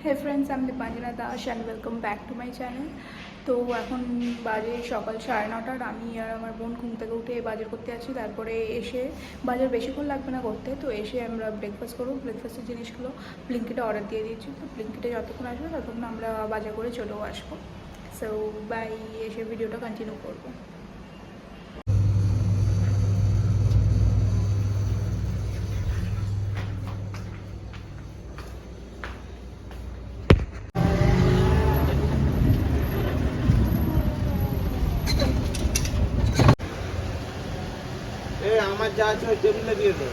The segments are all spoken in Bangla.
হে ফ্রেন্ডস, আমি Dipanjana Das and welcome back to my channel. তো এখন বাজে সকাল 9:30। আমি আর আমার বোন ঘুম থেকে উঠে বাজার করতে আছি। তারপরে এসে বাজার বেশিক্ষণ লাগবে না করতে, তো এসে আমরা ব্রেকফাস্ট করবো। ব্রেকফাস্টের জিনিসগুলো ব্লিঙ্কিটে অর্ডার দিয়ে দিয়েছি, তো ব্লিঙ্কিটে যতক্ষণ আসবে ততক্ষণ আমরা বাজার করে চলেও আসবো। সো বাই, এসে ভিডিওটা কন্টিনিউ করবো। আমার যা আছে ওই টেবিলে দিয়ে দে।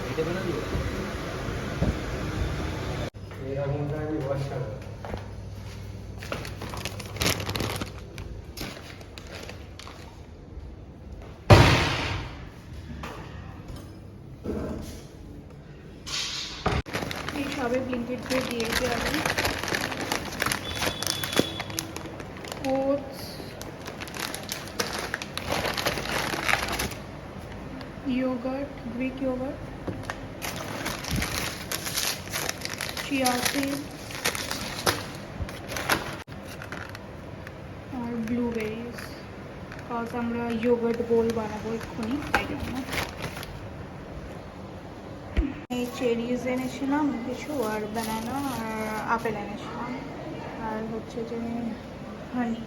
এই টেবিলে দিয়ে এরকম আমি বসা এই সবে ব্লিঙ্কিট দিয়ে দিয়েছি আমি। Oats, yogurt, Greek yogurt, chia seed আর ব্লুবেরিজ, কজ আমরা ইয়োগার্ট বোল বানাবো এক্ষুনি, তাই জন্য। এই চেরিজ এনেছিলাম কিছু, আর ব্যানানা আর আপেল এনেছিলাম, আর হচ্ছে যে হানি।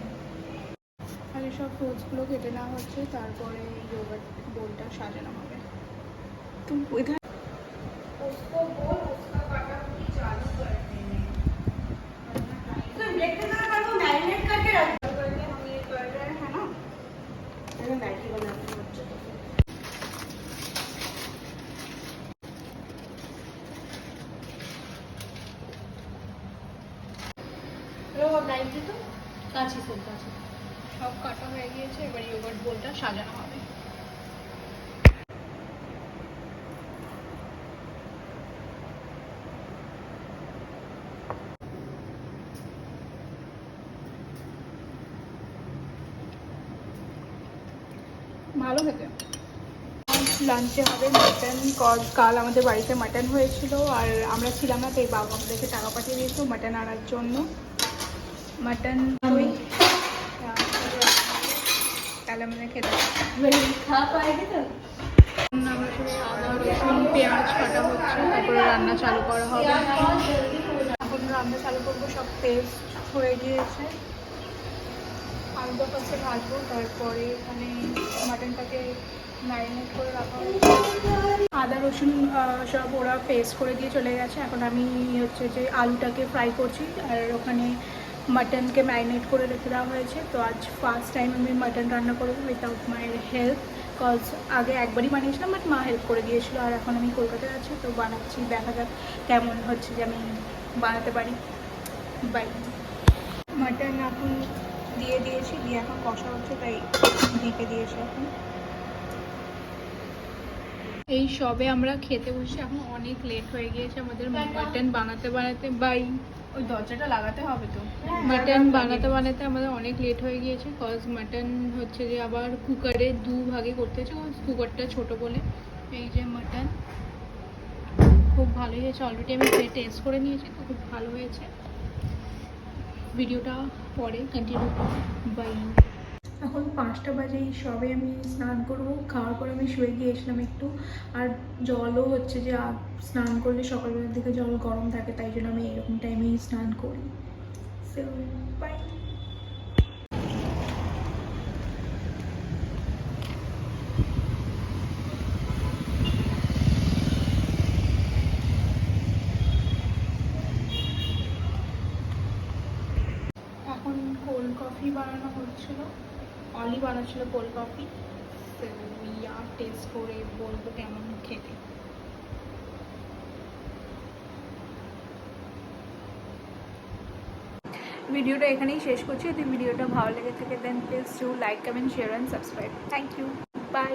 আর এসব ফ্রুটসগুলো কেটে নেওয়া হচ্ছে, তারপরে ইয়োগার্ট বোলটা সাজানো হবে। তো इधर उसको बोल, उसका काटा पूरी चालू कर देने। तो ब्रेकफास्ट का वो मैरिनेट करके रख दो, करके हम ये कर रहे हैं ना। मैंने मैगी बनाती हूँ बच्चों को। लो अब नाइटी तो কাঁচি সব কাঁচি সব কাটা হয়ে গিয়েছে। এবার ইয়োগার্ট বোলটা সাজানো হবে। ভালো খেতে। লাঞ্চে হবে মাটন, কজ কাল আমাদের বাড়িতে মাটন হয়েছিল আর আমরা ছিলাম না, তাই বাবা আমাদেরকে টাকা পাঠিয়ে দিয়েছিল মাটন আনার জন্য। মাটন ওই তাহলে আমাদের খেতে খাওয়া পাইনি তো। আমরা আদা রসুন পেঁয়াজ কাটা হচ্ছে, তারপরে রান্না চালু করা হবে। এখন রান্না চালু করবো, সব পেস্ট হয়ে গিয়েছে। আলুটা ফার্স্টে ভাজবো, তারপরে এখানে মাটনটাকে ম্যারিনেট করে রাখা হয়েছে। আদা রসুন সব ওরা পেস্ট করে দিয়ে চলে গেছে। এখন আমি হচ্ছে যে আলুটাকে ফ্রাই করছি, আর ওখানে মাটনকে ম্যারিনেট করে রেখে দেওয়া হয়েছে। তো আজ ফার্স্ট টাইম আমি মাটন রান্না করবো উইথাউট মায়ের হেল্প, কজ আগে একবারই বানিয়েছিলাম, বাট মা হেল্প করে দিয়েছিলো। আর এখন আমি কলকাতায় আছি, তো বানাচ্ছি, দেখা যাক কেমন হচ্ছে যে আমি বানাতে পারি। বাই। মাটন এখন দিয়ে দিয়েছি, দিয়ে এখন কষা হচ্ছে, তাই ঢেকে দিয়েছি এখন। এই সবে আমরা খেতে বসে, এখন অনেক লেট হয়ে গিয়েছে আমাদের মাটন বানাতে বানাতে। বাই, ওই দরজাটা লাগাতে হবে তো। মাটন বানাতে বানাতে আমাদের অনেক লেট হয়ে গিয়েছে, কজ মাটন হচ্ছে যে আবার কুকারে ভাগে করতে হচ্ছে, কুকারটা ছোট বলে। এই যে মাটন খুব ভালোই হয়েছে, অলরেডি আমি টেস্ট করে নিয়েছি, তো খুব ভালো হয়েছে। ভিডিওটা পরে কন্টিনিউ করবো। বাই। এখন 5টা বাজে, সবে আমি স্নান করবো। খাওয়ার পরে আমি শুয়ে গিয়েছিলাম একটু, আর জলও হচ্ছে যে স্নান করলে সকালবেলার দিকে জল গরম থাকে, তাই জন্য আমি এরকম টাইমেই স্নান করি। So bye. এখন কোল্ড কফি বানানো হচ্ছিল, অলি বানাচ্ছিল কোল্ড কফি। টেস্ট করে বলবো কেমন খেতে। ভিডিওটা এখানেই শেষ করছি। যদি ভিডিওটা ভালো লেগে থাকে then please do like, comment, share and subscribe. Thank you, by.